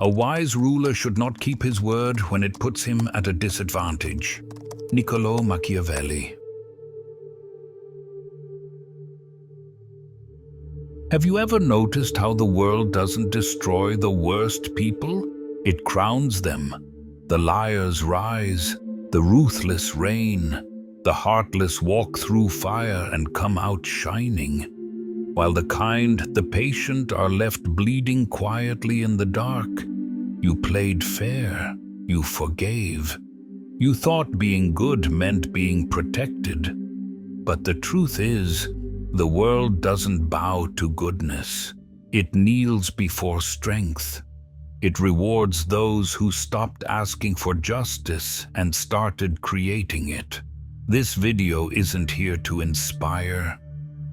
A wise ruler should not keep his word when it puts him at a disadvantage. Niccolo Machiavelli. Have you ever noticed how the world doesn't destroy the worst people? It crowns them. The liars rise, the ruthless reign, the heartless walk through fire and come out shining, while the kind, the patient are left bleeding quietly in the dark. You played fair, you forgave. You thought being good meant being protected. But the truth is, the world doesn't bow to goodness. It kneels before strength. It rewards those who stopped asking for justice and started creating it. This video isn't here to inspire.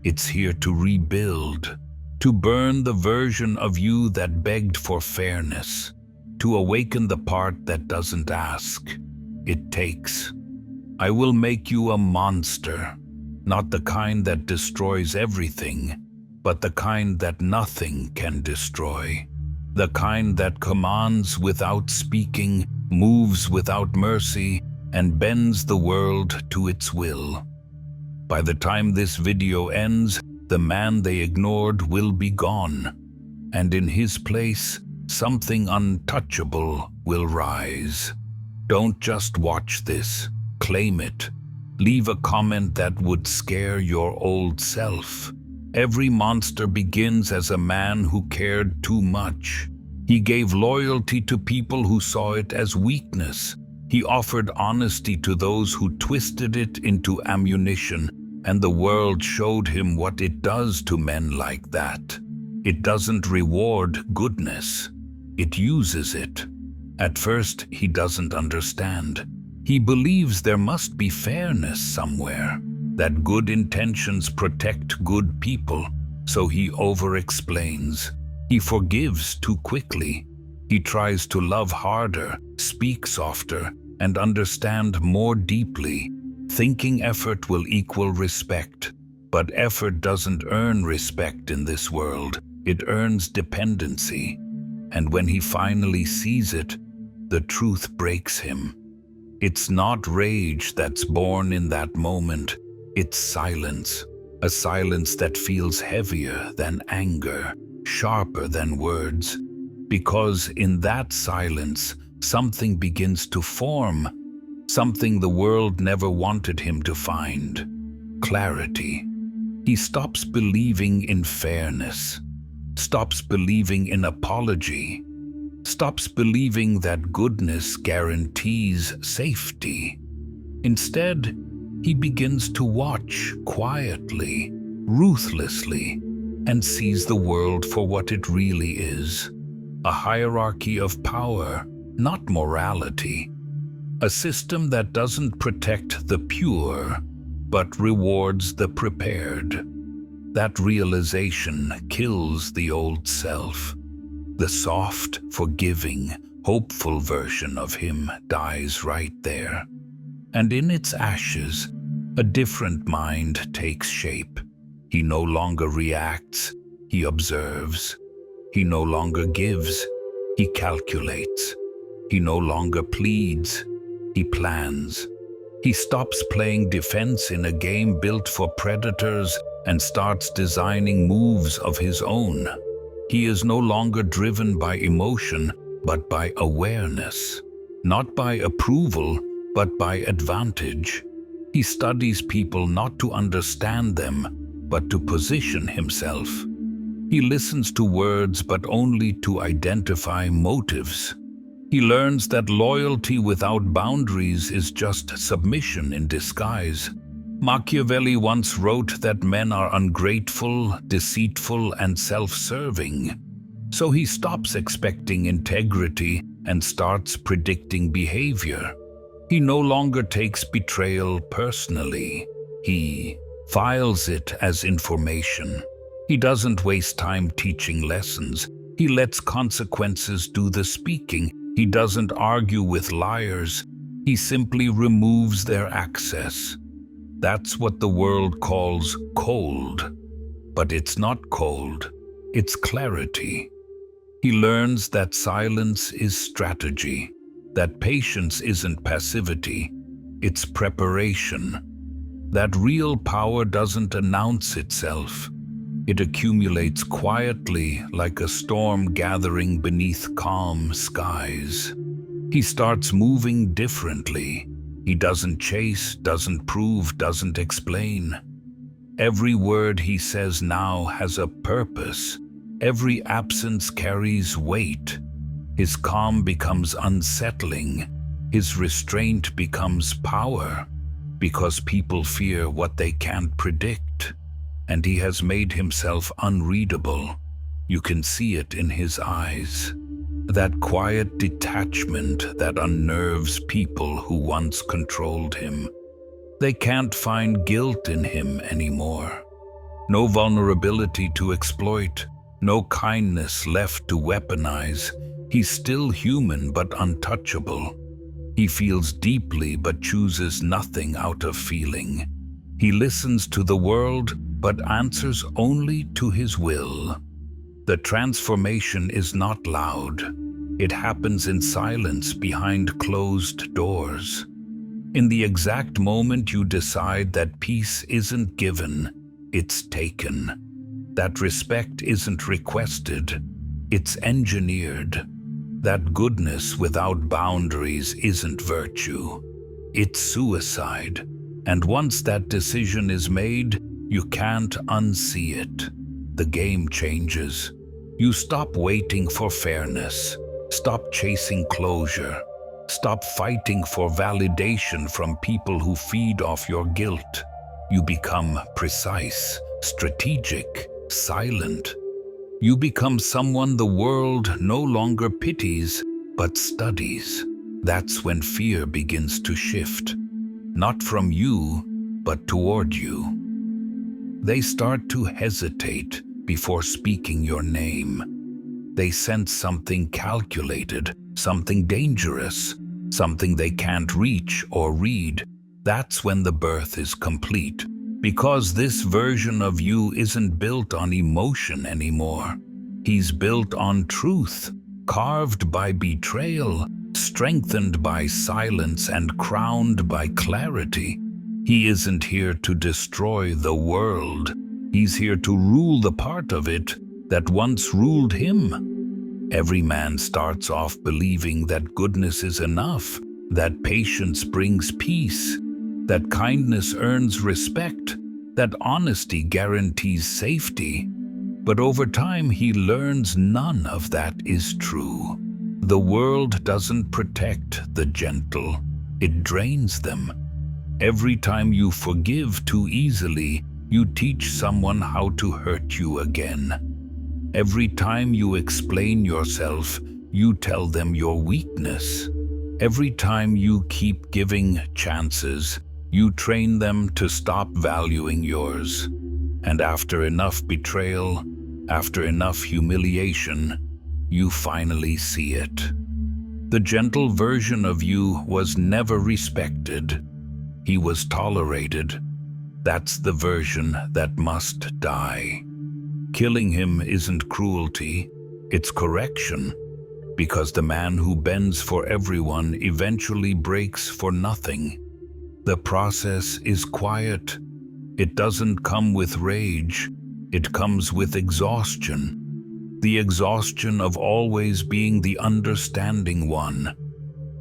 It's here to rebuild, to burn the version of you that begged for fairness, to awaken the part that doesn't ask. It takes. I will make you a monster, not the kind that destroys everything, but the kind that nothing can destroy. The kind that commands without speaking, moves without mercy, and bends the world to its will. By the time this video ends, the man they ignored will be gone, and in his place, something untouchable will rise. Don't just watch this, claim it. Leave a comment that would scare your old self. Every monster begins as a man who cared too much. He gave loyalty to people who saw it as weakness. He offered honesty to those who twisted it into ammunition, and the world showed him what it does to men like that. It doesn't reward goodness. It uses it. At first, he doesn't understand. He believes there must be fairness somewhere, that good intentions protect good people, so he over-explains. He forgives too quickly. He tries to love harder, speak softer, and understand more deeply, thinking effort will equal respect. But effort doesn't earn respect in this world. It earns dependency. And when he finally sees it, the truth breaks him. It's not rage that's born in that moment. It's silence. A silence that feels heavier than anger, sharper than words. Because in that silence, something begins to form. Something the world never wanted him to find. Clarity. He stops believing in fairness. Stops believing in apology. Stops believing that goodness guarantees safety. Instead, he begins to watch quietly, ruthlessly, and sees the world for what it really is. A hierarchy of power, not morality. A system that doesn't protect the pure, but rewards the prepared. That realization kills the old self. The soft, forgiving, hopeful version of him dies right there. And in its ashes, a different mind takes shape. He no longer reacts, he observes. He no longer gives, he calculates. He no longer pleads, he plans. He stops playing defense in a game built for predators and starts designing moves of his own. He is no longer driven by emotion, but by awareness. Not by approval, but by advantage. He studies people not to understand them, but to position himself. He listens to words, but only to identify motives. He learns that loyalty without boundaries is just submission in disguise. Machiavelli once wrote that men are ungrateful, deceitful, and self-serving. So he stops expecting integrity and starts predicting behavior. He no longer takes betrayal personally. He files it as information. He doesn't waste time teaching lessons. He lets consequences do the speaking. He doesn't argue with liars. He simply removes their access. That's what the world calls cold. But it's not cold. It's clarity. He learns that silence is strategy, that patience isn't passivity, it's preparation, that real power doesn't announce itself. It accumulates quietly like a storm gathering beneath calm skies. He starts moving differently. He doesn't chase, doesn't prove, doesn't explain. Every word he says now has a purpose. Every absence carries weight. His calm becomes unsettling. His restraint becomes power, because people fear what they can't predict. And he has made himself unreadable. You can see it in his eyes. That quiet detachment that unnerves people who once controlled him. They can't find guilt in him anymore. No vulnerability to exploit, no kindness left to weaponize. He's still human but untouchable. He feels deeply but chooses nothing out of feeling. He listens to the world but answers only to his will. The transformation is not loud. It happens in silence behind closed doors. In the exact moment you decide that peace isn't given, it's taken. That respect isn't requested, it's engineered. That goodness without boundaries isn't virtue, it's suicide. And once that decision is made, you can't unsee it. The game changes. You stop waiting for fairness, stop chasing closure, stop fighting for validation from people who feed off your guilt. You become precise, strategic, silent. You become someone the world no longer pities, but studies. That's when fear begins to shift. Not from you, but toward you. They start to hesitate before speaking your name. They sense something calculated, something dangerous, something they can't reach or read. That's when the birth is complete. Because this version of you isn't built on emotion anymore. He's built on truth, carved by betrayal, strengthened by silence, and crowned by clarity. He isn't here to destroy the world. He's here to rule the part of it that once ruled him. Every man starts off believing that goodness is enough, that patience brings peace, that kindness earns respect, that honesty guarantees safety. But over time he learns none of that is true. The world doesn't protect the gentle, it drains them. Every time you forgive too easily, you teach someone how to hurt you again. Every time you explain yourself, you tell them your weakness. Every time you keep giving chances, you train them to stop valuing yours. And after enough betrayal, after enough humiliation, you finally see it. The gentle version of you was never respected. He was tolerated. That's the version that must die. Killing him isn't cruelty, it's correction. Because the man who bends for everyone eventually breaks for nothing. The process is quiet. It doesn't come with rage. It comes with exhaustion. The exhaustion of always being the understanding one.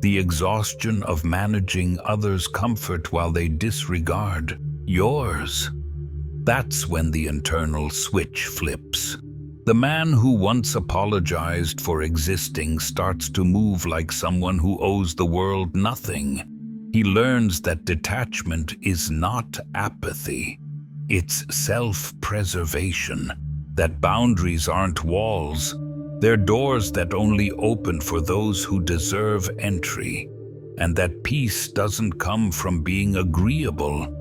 The exhaustion of managing others' comfort while they disregard yours. That's when the internal switch flips. The man who once apologized for existing starts to move like someone who owes the world nothing. He learns that detachment is not apathy. It's self-preservation. That boundaries aren't walls. They're doors that only open for those who deserve entry. And that peace doesn't come from being agreeable.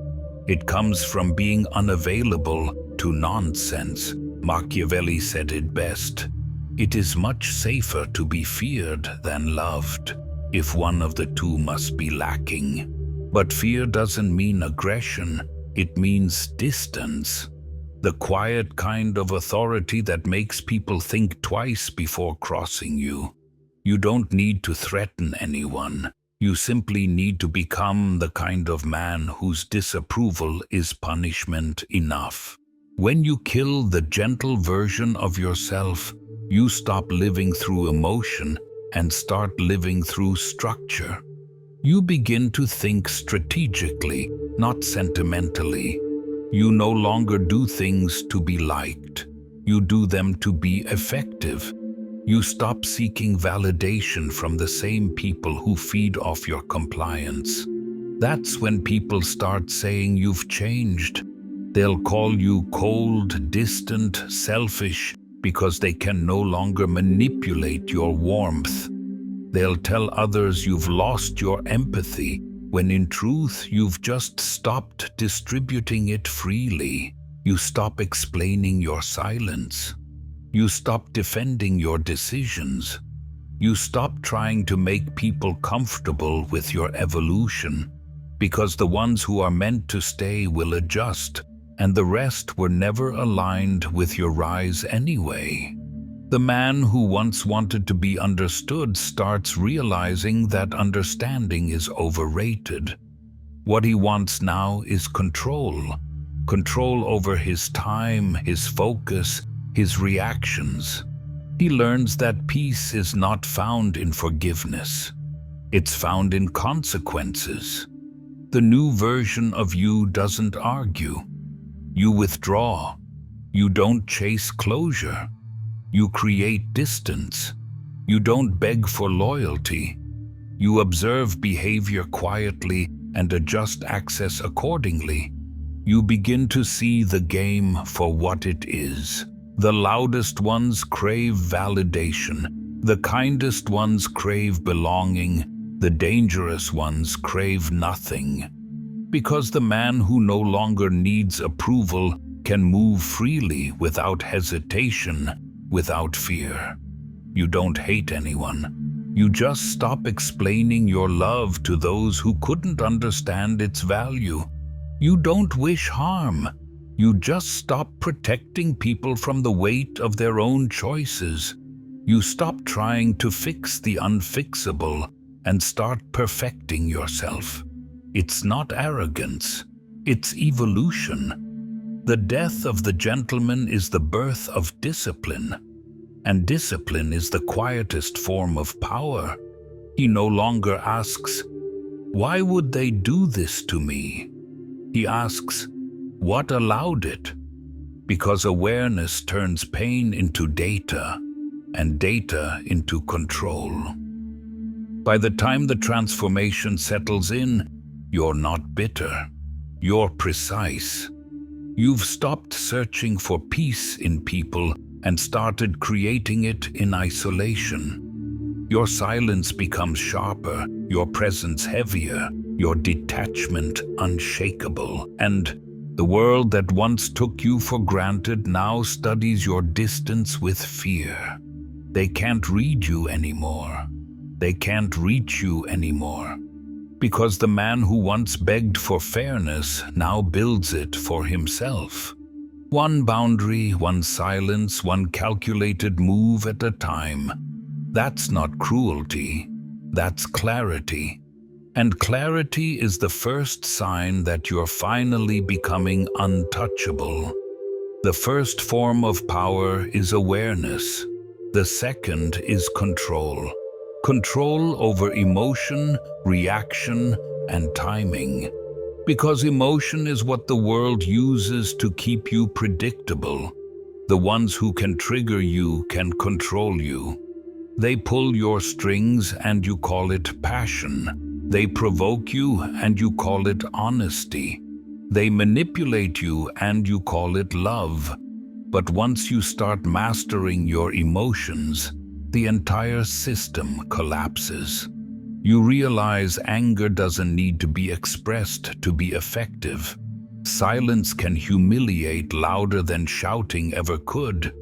It comes from being unavailable to nonsense. Machiavelli said it best. It is much safer to be feared than loved, if one of the two must be lacking. But fear doesn't mean aggression, it means distance. the quiet kind of authority that makes people think twice before crossing you. You don't need to threaten anyone. You simply need to become the kind of man whose disapproval is punishment enough. When you kill the gentle version of yourself, you stop living through emotion and start living through structure. You begin to think strategically, not sentimentally. You no longer do things to be liked. You do them to be effective. You stop seeking validation from the same people who feed off your compliance. That's when people start saying you've changed. They'll call you cold, distant, selfish, because they can no longer manipulate your warmth. They'll tell others you've lost your empathy, when in truth you've just stopped distributing it freely. You stop explaining your silence. You stop defending your decisions. You stop trying to make people comfortable with your evolution, because the ones who are meant to stay will adjust, and the rest were never aligned with your rise anyway. The man who once wanted to be understood starts realizing that understanding is overrated. What he wants now is control. Control over his time, his focus, his reactions. He learns that peace is not found in forgiveness. It's found in consequences. The new version of you doesn't argue. You withdraw. You don't chase closure. You create distance. You don't beg for loyalty. You observe behavior quietly and adjust access accordingly. You begin to see the game for what it is. The loudest ones crave validation. The kindest ones crave belonging. The dangerous ones crave nothing. Because the man who no longer needs approval can move freely without hesitation, without fear. You don't hate anyone. You just stop explaining your love to those who couldn't understand its value. You don't wish harm. You just stop protecting people from the weight of their own choices. You stop trying to fix the unfixable and start perfecting yourself. It's not arrogance, it's evolution. The death of the gentleman is the birth of discipline, and discipline is the quietest form of power. He no longer asks, "Why would they do this to me?" He asks, "What allowed it?" Because awareness turns pain into data, and data into control. By the time the transformation settles in, you're not bitter, you're precise. You've stopped searching for peace in people and started creating it in isolation. Your silence becomes sharper, your presence heavier, your detachment unshakable, and the world that once took you for granted now studies your distance with fear. They can't read you anymore. They can't reach you anymore. Because the man who once begged for fairness now builds it for himself. One boundary, one silence, one calculated move at a time. That's not cruelty, that's clarity. And clarity is the first sign that you're finally becoming untouchable. The first form of power is awareness. The second is control. Control over emotion, reaction, and timing. Because emotion is what the world uses to keep you predictable. The ones who can trigger you can control you. They pull your strings and you call it passion. They provoke you and you call it honesty. They manipulate you and you call it love. But once you start mastering your emotions, the entire system collapses. You realize anger doesn't need to be expressed to be effective. Silence can humiliate louder than shouting ever could.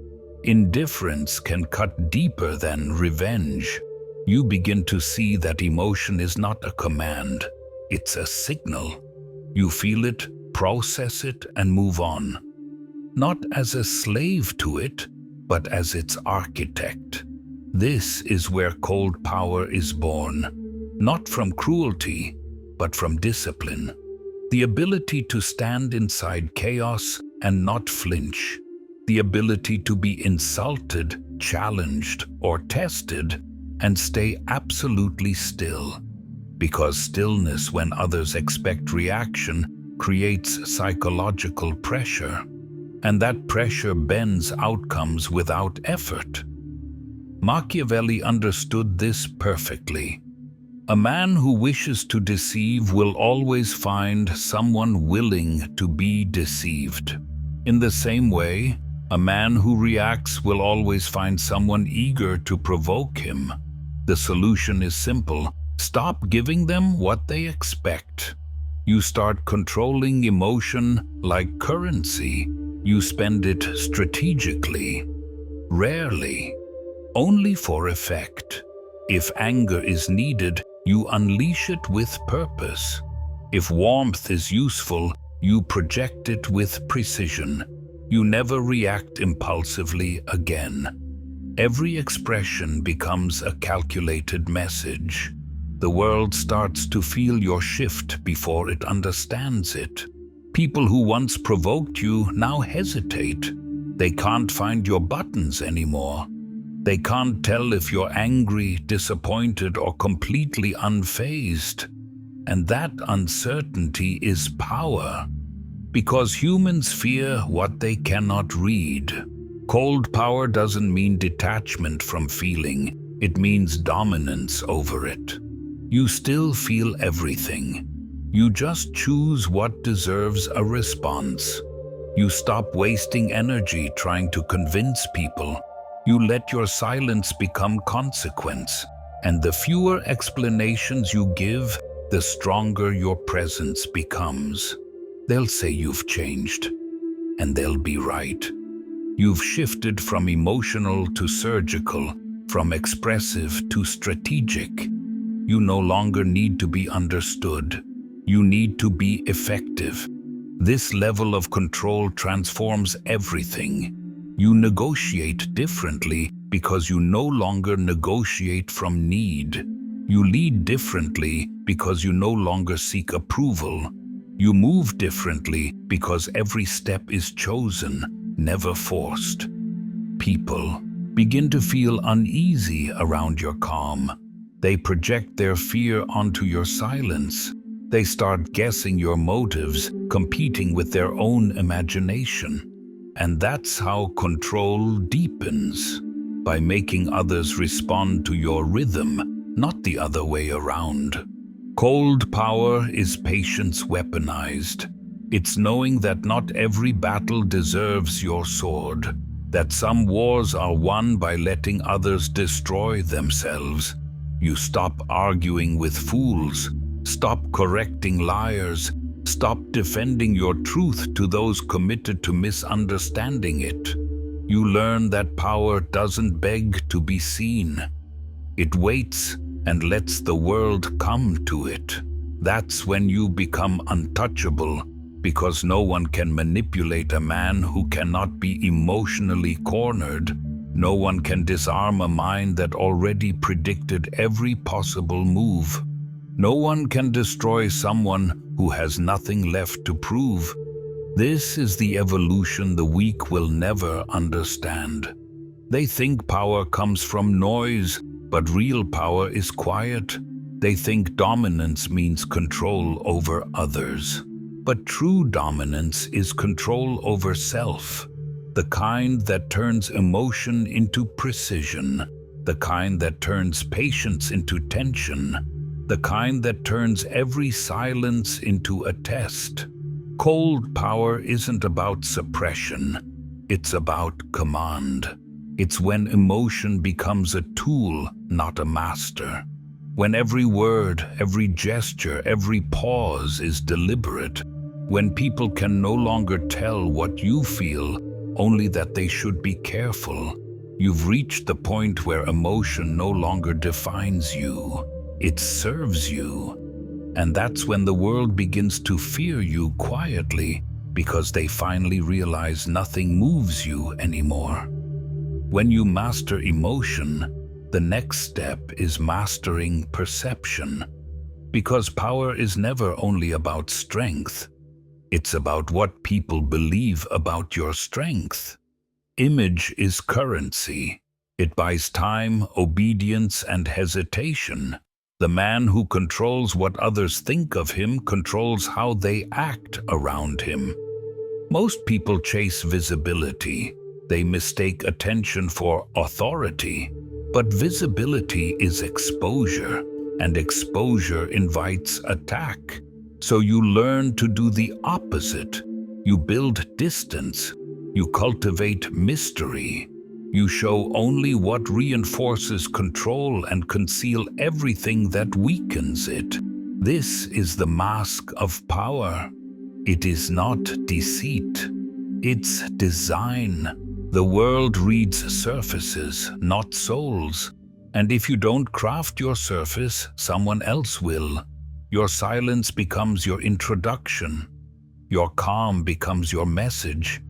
Indifference can cut deeper than revenge. You begin to see that emotion is not a command, it's a signal. You feel it, process it, and move on. not as a slave to it, but as its architect. This is where cold power is born, not from cruelty, but from discipline. The ability to stand inside chaos and not flinch. The ability to be insulted, challenged, or tested and stay absolutely still. Because stillness when others expect reaction creates psychological pressure, and that pressure bends outcomes without effort. Machiavelli understood this perfectly. A man who wishes to deceive will always find someone willing to be deceived. In the same way, a man who reacts will always find someone eager to provoke him. The solution is simple. Stop giving them what they expect. You start controlling emotion like currency. You spend it strategically, rarely, only for effect. If anger is needed, you unleash it with purpose. If warmth is useful, you project it with precision. You never react impulsively again. Every expression becomes a calculated message. The world starts to feel your shift before it understands it. People who once provoked you now hesitate. They can't find your buttons anymore. They can't tell if you're angry, disappointed, or completely unfazed. And that uncertainty is power. Because humans fear what they cannot read. Cold power doesn't mean detachment from feeling. It means dominance over it. You still feel everything. You just choose what deserves a response. You stop wasting energy trying to convince people. You let your silence become consequence. And the fewer explanations you give, the stronger your presence becomes. They'll say you've changed, and they'll be right. You've shifted from emotional to surgical, from expressive to strategic. You no longer need to be understood. You need to be effective. This level of control transforms everything. You negotiate differently because you no longer negotiate from need. You lead differently because you no longer seek approval. You move differently because every step is chosen, never forced. People begin to feel uneasy around your calm. They project their fear onto your silence. They start guessing your motives, competing with their own imagination. And that's how control deepens, by making others respond to your rhythm, not the other way around. Cold power is patience weaponized. It's knowing that not every battle deserves your sword, that some wars are won by letting others destroy themselves. You stop arguing with fools, stop correcting liars, stop defending your truth to those committed to misunderstanding it. You learn that power doesn't beg to be seen. It waits and lets the world come to it. That's when you become untouchable, because no one can manipulate a man who cannot be emotionally cornered. No one can disarm a mind that already predicted every possible move. No one can destroy someone who has nothing left to prove. This is the evolution the weak will never understand. They think power comes from noise, but real power is quiet. They think dominance means control over others. But true dominance is control over self. The kind that turns emotion into precision. The kind that turns patience into tension. The kind that turns every silence into a test. Cold power isn't about suppression. It's about command. It's when emotion becomes a tool, not a master. When every word, every gesture, every pause is deliberate. When people can no longer tell what you feel, only that they should be careful. You've reached the point where emotion no longer defines you. It serves you. And that's when the world begins to fear you quietly, because they finally realize nothing moves you anymore. When you master emotion, the next step is mastering perception, because power is never only about strength. It's about what people believe about your strength. Image is currency. It buys time, obedience, and hesitation. The man who controls what others think of him controls how they act around him. Most people chase visibility. They mistake attention for authority. But visibility is exposure, and exposure invites attack. So you learn to do the opposite. You build distance. You cultivate mystery. You show only what reinforces control and conceal everything that weakens it. This is the mask of power. It is not deceit. It's design. The world reads surfaces, not souls. And if you don't craft your surface, someone else will. Your silence becomes your introduction. Your calm becomes your message.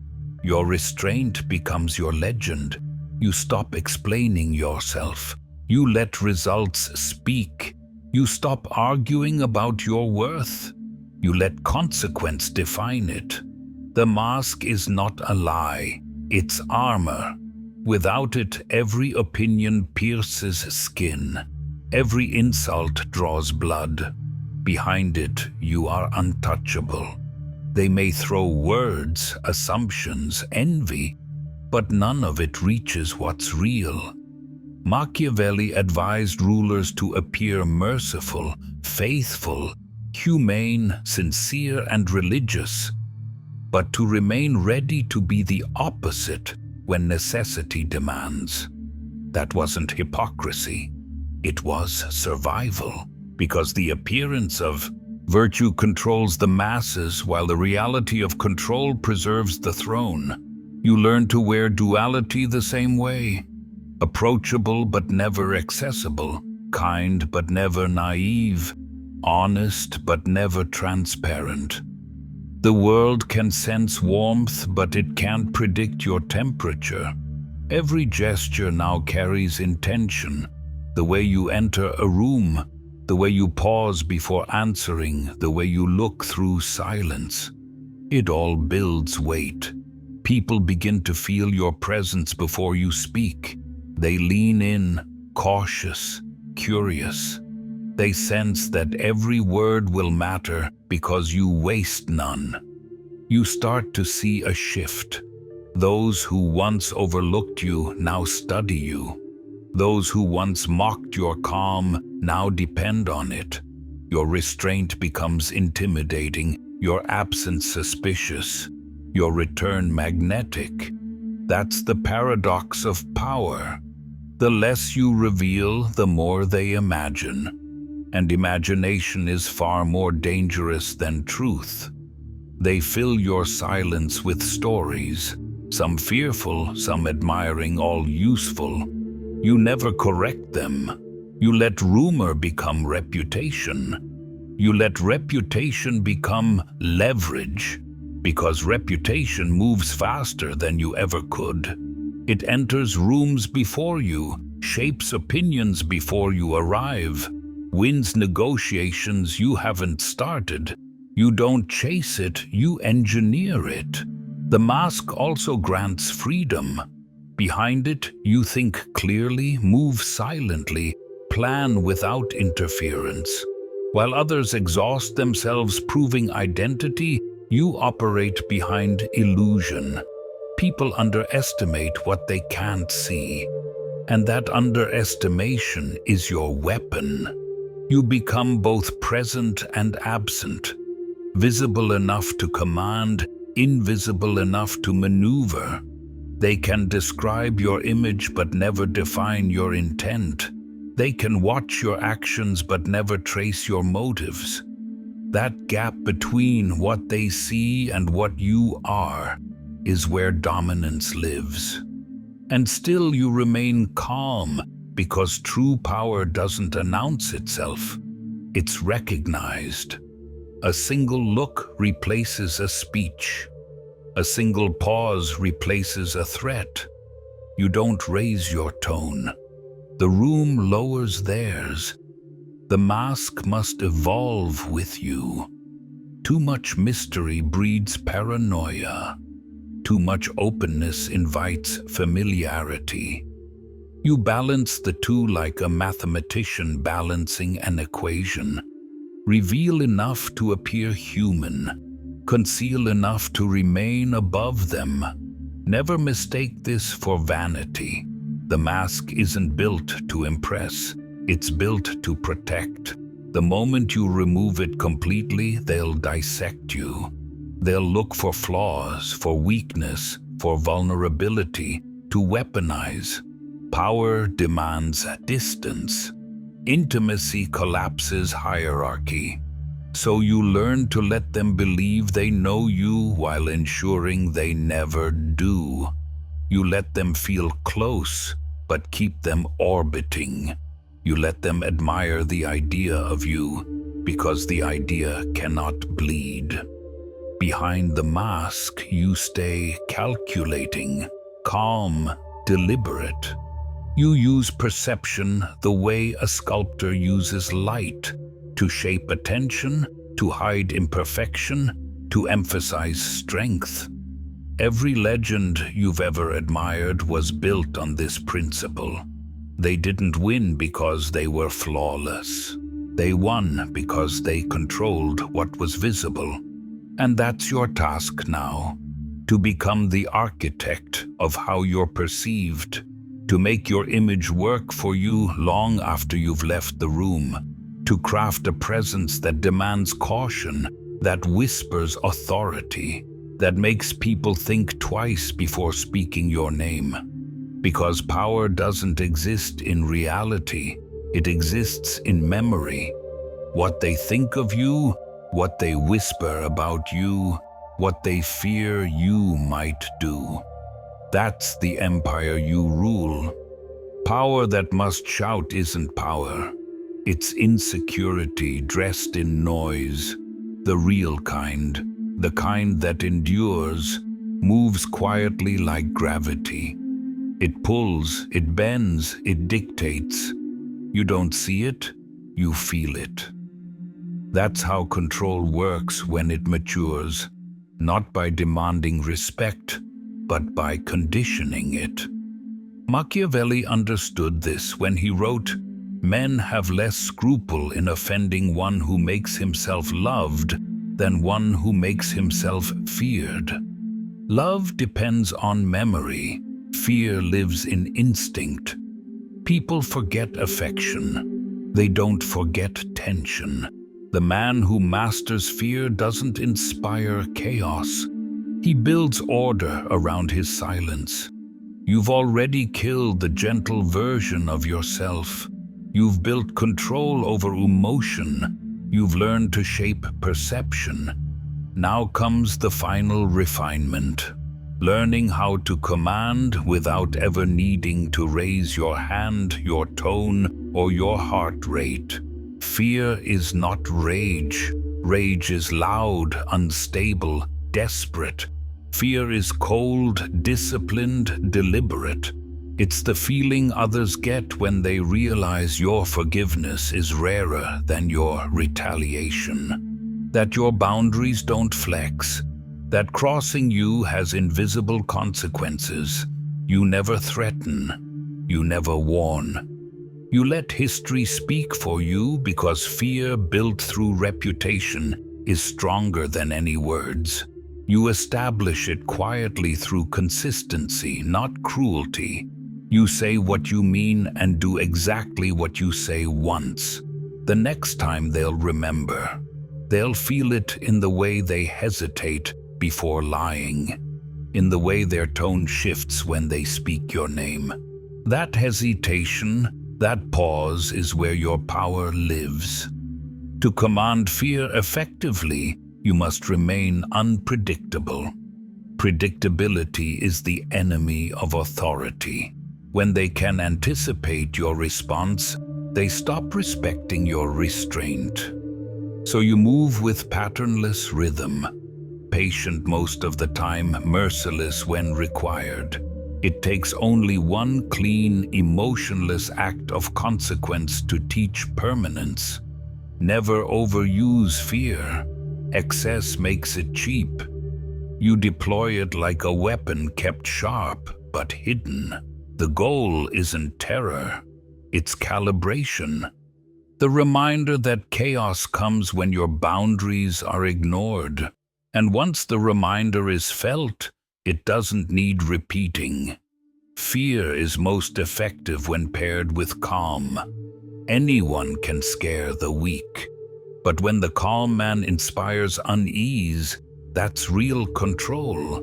Your restraint becomes your legend. You stop explaining yourself. You let results speak. You stop arguing about your worth. You let consequence define it. The mask is not a lie. It's armor. Without it, every opinion pierces skin. Every insult draws blood. Behind it, you are untouchable. They may throw words, assumptions, envy, but none of it reaches what's real. Machiavelli advised rulers to appear merciful, faithful, humane, sincere, and religious, but to remain ready to be the opposite when necessity demands. That wasn't hypocrisy. It was survival, because the appearance of virtue controls the masses while the reality of control preserves the throne. You learn to wear duality the same way. Approachable but never accessible, kind but never naive, honest but never transparent. The world can sense warmth, but it can't predict your temperature. Every gesture now carries intention. The way you enter a room, the way you pause before answering, the way you look through silence. It all builds weight. People begin to feel your presence before you speak. They lean in, cautious, curious. They sense that every word will matter because you waste none. You start to see a shift. Those who once overlooked you now study you. Those who once mocked your calm now depend on it. Your restraint becomes intimidating, your absence suspicious, your return magnetic. That's the paradox of power. The less you reveal, the more they imagine. And imagination is far more dangerous than truth. They fill your silence with stories, some fearful, some admiring, all useful. You never correct them. You let rumor become reputation. You let reputation become leverage, because reputation moves faster than you ever could. It enters rooms before you, shapes opinions before you arrive, wins negotiations you haven't started. You don't chase it, you engineer it. The mask also grants freedom. Behind it, you think clearly, move silently, plan without interference. While others exhaust themselves proving identity, you operate behind illusion. People underestimate what they can't see, and that underestimation is your weapon. You become both present and absent, visible enough to command, invisible enough to maneuver. They can describe your image but never define your intent. They can watch your actions but never trace your motives. That gap between what they see and what you are is where dominance lives. And still you remain calm, because true power doesn't announce itself. It's recognized. A single look replaces a speech. A single pause replaces a threat. You don't raise your tone. The room lowers theirs. The mask must evolve with you. Too much mystery breeds paranoia. Too much openness invites familiarity. You balance the two like a mathematician balancing an equation. Reveal enough to appear human. Conceal enough to remain above them. Never mistake this for vanity. The mask isn't built to impress. It's built to protect. The moment you remove it completely, they'll dissect you. They'll look for flaws, for weakness, for vulnerability, to weaponize. Power demands distance. Intimacy collapses hierarchy. So you learn to let them believe they know you while ensuring they never do. You let them feel close, but keep them orbiting. You let them admire the idea of you, because the idea cannot bleed. Behind the mask, you stay calculating, calm, deliberate. You use perception the way a sculptor uses light, to shape attention, to hide imperfection, to emphasize strength. Every legend you've ever admired was built on this principle. They didn't win because they were flawless. They won because they controlled what was visible. And that's your task now, to become the architect of how you're perceived, to make your image work for you long after you've left the room, to craft a presence that demands caution, that whispers authority, that makes people think twice before speaking your name. Because power doesn't exist in reality, it exists in memory. What they think of you, what they whisper about you, what they fear you might do. That's the empire you rule. Power that must shout isn't power. It's insecurity dressed in noise, the real kind, the kind that endures, moves quietly like gravity. It pulls, it bends, it dictates. You don't see it, you feel it. That's how control works when it matures, not by demanding respect, but by conditioning it. Machiavelli understood this when he wrote, "Men have less scruple in offending one who makes himself loved than one who makes himself feared." Love depends on memory. Fear lives in instinct. People forget affection. They don't forget tension. The man who masters fear doesn't inspire chaos. He builds order around his silence. You've already killed the gentle version of yourself. You've built control over emotion. You've learned to shape perception. Now comes the final refinement. Learning how to command without ever needing to raise your hand, your tone, or your heart rate. Fear is not rage. Rage is loud, unstable, desperate. Fear is cold, disciplined, deliberate. It's the feeling others get when they realize your forgiveness is rarer than your retaliation. That your boundaries don't flex. That crossing you has invisible consequences. You never threaten. You never warn. You let history speak for you because fear built through reputation is stronger than any words. You establish it quietly through consistency, not cruelty. You say what you mean and do exactly what you say once. The next time they'll remember. They'll feel it in the way they hesitate before lying, in the way their tone shifts when they speak your name. That hesitation, that pause is where your power lives. To command fear effectively, you must remain unpredictable. Predictability is the enemy of authority. When they can anticipate your response, they stop respecting your restraint. So you move with patternless rhythm. patient most of the time, merciless when required. It takes only one clean, emotionless act of consequence to teach permanence. Never overuse fear. Excess makes it cheap. You deploy it like a weapon kept sharp but hidden. The goal isn't terror, it's calibration. The reminder that chaos comes when your boundaries are ignored. And once the reminder is felt, it doesn't need repeating. Fear is most effective when paired with calm. Anyone can scare the weak. But when the calm man inspires unease, that's real control.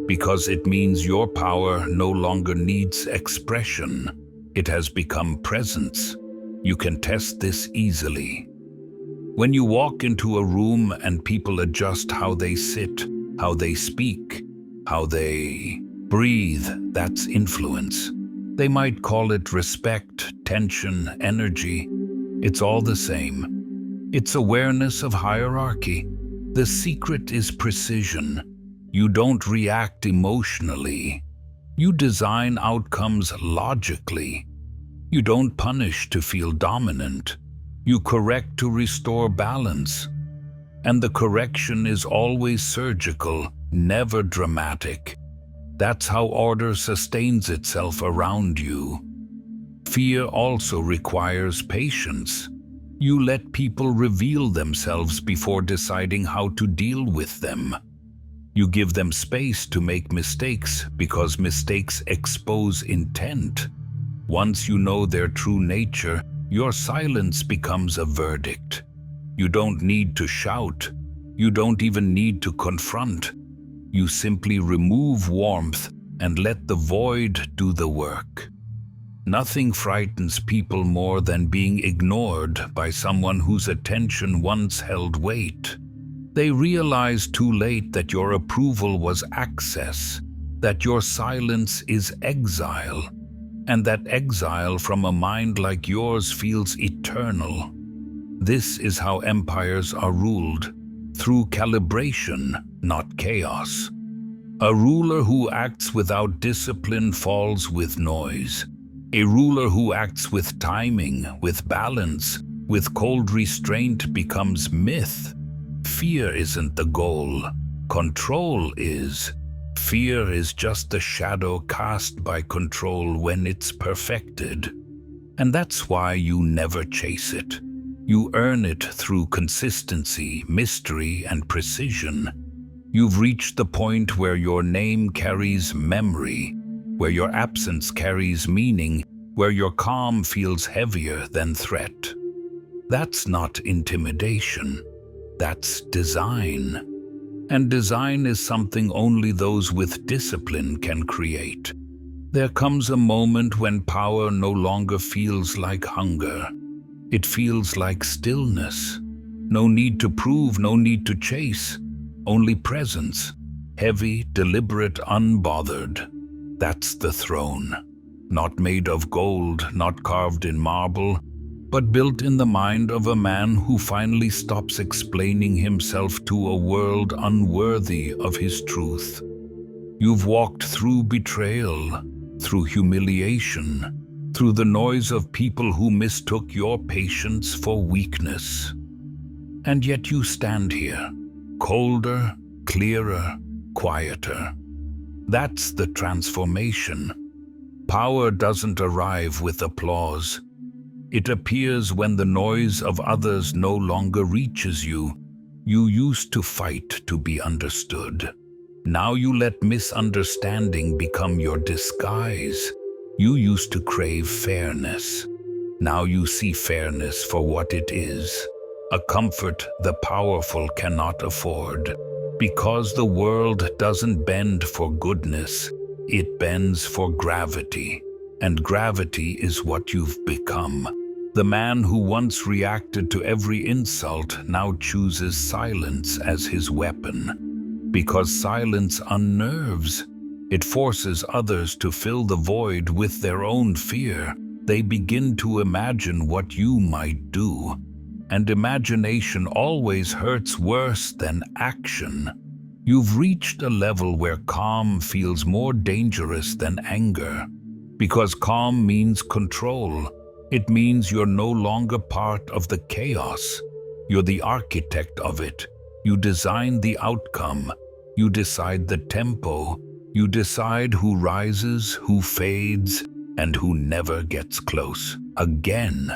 Because it means your power no longer needs expression. It has become presence. You can test this easily. When you walk into a room and people adjust how they sit, how they speak, how they breathe, that's influence. They might call it respect, tension, energy. It's all the same. It's awareness of hierarchy. The secret is precision. You don't react emotionally. You design outcomes logically. You don't punish to feel dominant. You correct to restore balance. And the correction is always surgical, never dramatic. That's how order sustains itself around you. Fear also requires patience. You let people reveal themselves before deciding how to deal with them. You give them space to make mistakes because mistakes expose intent. Once you know their true nature, your silence becomes a verdict. You don't need to shout. You don't even need to confront. You simply remove warmth and let the void do the work. Nothing frightens people more than being ignored by someone whose attention once held weight. They realize too late that your approval was access, that your silence is exile, and that exile from a mind like yours feels eternal. This is how empires are ruled, through calibration, not chaos. A ruler who acts without discipline falls with noise. A ruler who acts with timing, with balance, with cold restraint becomes myth. Fear isn't the goal. Control is. Fear is just the shadow cast by control when it's perfected. And that's why you never chase it. You earn it through consistency, mystery, and precision. You've reached the point where your name carries memory, where your absence carries meaning, where your calm feels heavier than threat. That's not intimidation. That's design. And design is something only those with discipline can create. There comes a moment when power no longer feels like hunger. It feels like stillness. No need to prove, no need to chase. Only presence. Heavy, deliberate, unbothered. That's the throne. Not made of gold, not carved in marble, but built in the mind of a man who finally stops explaining himself to a world unworthy of his truth. You've walked through betrayal, through humiliation, through the noise of people who mistook your patience for weakness. And yet you stand here, colder, clearer, quieter. That's the transformation. Power doesn't arrive with applause. It appears when the noise of others no longer reaches you. You used to fight to be understood. Now you let misunderstanding become your disguise. You used to crave fairness. Now you see fairness for what it is, a comfort the powerful cannot afford. Because the world doesn't bend for goodness, it bends for gravity. And gravity is what you've become. The man who once reacted to every insult now chooses silence as his weapon. Because silence unnerves. It forces others to fill the void with their own fear. They begin to imagine what you might do. And imagination always hurts worse than action. You've reached a level where calm feels more dangerous than anger. Because calm means control. It means you're no longer part of the chaos. You're the architect of it. You design the outcome. You decide the tempo. You decide who rises, who fades, and who never gets close again.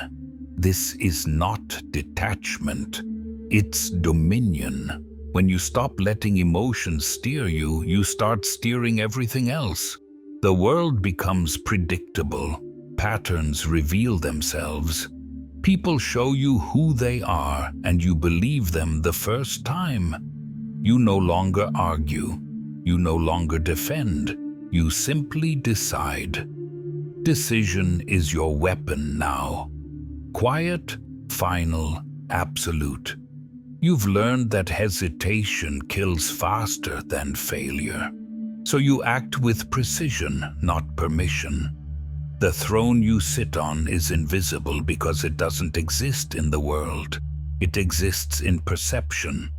This is not detachment. It's dominion. When you stop letting emotions steer you, you start steering everything else. The world becomes predictable. Patterns reveal themselves. People show you who they are, and you believe them the first time. You no longer argue. You no longer defend. You simply decide. Decision is your weapon now. Quiet, final, absolute. You've learned that hesitation kills faster than failure. So you act with precision, not permission. The throne you sit on is invisible because it doesn't exist in the world. It exists in perception.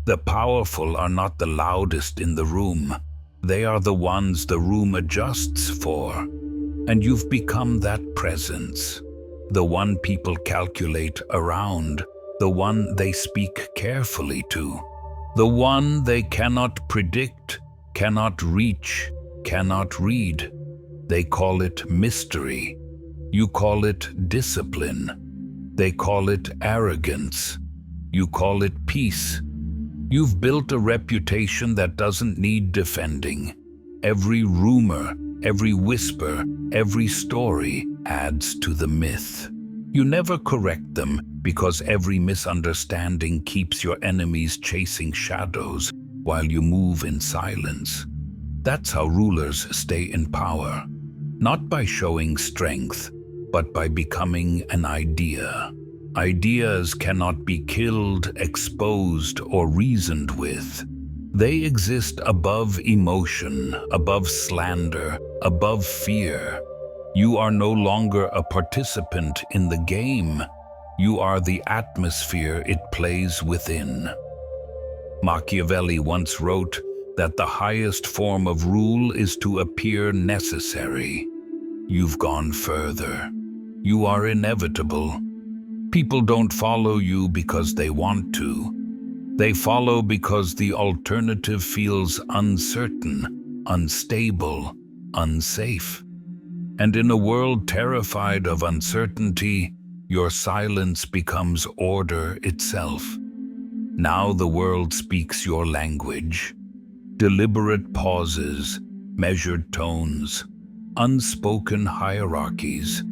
The powerful are not the loudest in the room. They are the ones the room adjusts for. And you've become that presence. The one people calculate around. The one they speak carefully to. The one they cannot predict, cannot reach, cannot read. They call it mystery. You call it discipline. They call it arrogance. You call it peace. You've built a reputation that doesn't need defending. Every rumor, every whisper, every story adds to the myth. You never correct them because every misunderstanding keeps your enemies chasing shadows while you move in silence. That's how rulers stay in power, not by showing strength, but by becoming an idea. Ideas cannot be killed, exposed, or reasoned with. They exist above emotion, above slander, above fear. You are no longer a participant in the game. You are the atmosphere it plays within. Machiavelli once wrote that the highest form of rule is to appear necessary. You've gone further. You are inevitable. People don't follow you because they want to. They follow because the alternative feels uncertain, unstable, unsafe. And in a world terrified of uncertainty, your silence becomes order itself. Now the world speaks your language. Deliberate pauses, measured tones, unspoken hierarchies.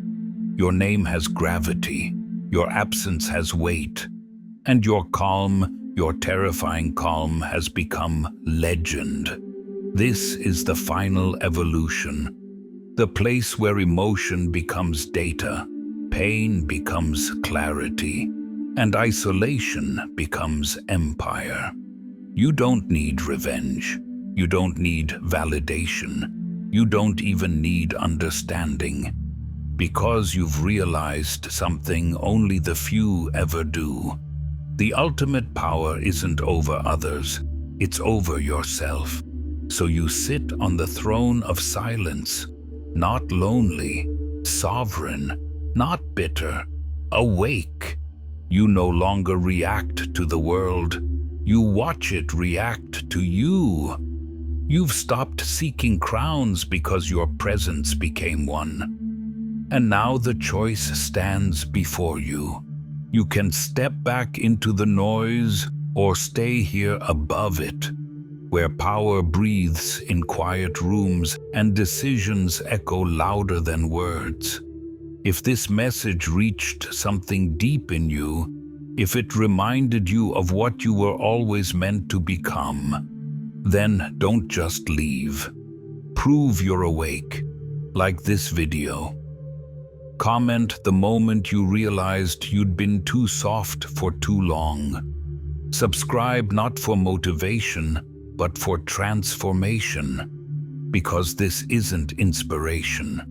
Your name has gravity, your absence has weight, and your calm, your terrifying calm has become legend. This is the final evolution. The place where emotion becomes data, pain becomes clarity, and isolation becomes empire. You don't need revenge. You don't need validation. You don't even need understanding. Because you've realized something only the few ever do. The ultimate power isn't over others, it's over yourself. So you sit on the throne of silence. Not lonely, sovereign, not bitter, awake. You no longer react to the world. You watch it react to you. You've stopped seeking crowns because your presence became one. And now the choice stands before you. You can step back into the noise or stay here above it, where power breathes in quiet rooms and decisions echo louder than words. If this message reached something deep in you, if it reminded you of what you were always meant to become, then don't just leave. Prove you're awake, like this video. Comment the moment you realized you'd been too soft for too long. Subscribe not for motivation, but for transformation. Because this isn't inspiration.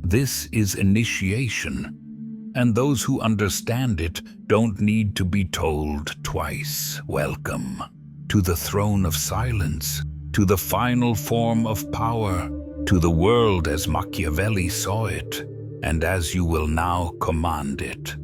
This is initiation. And those who understand it don't need to be told twice. Welcome. to the throne of silence, to the final form of power, to the world as Machiavelli saw it, and as you will now command it.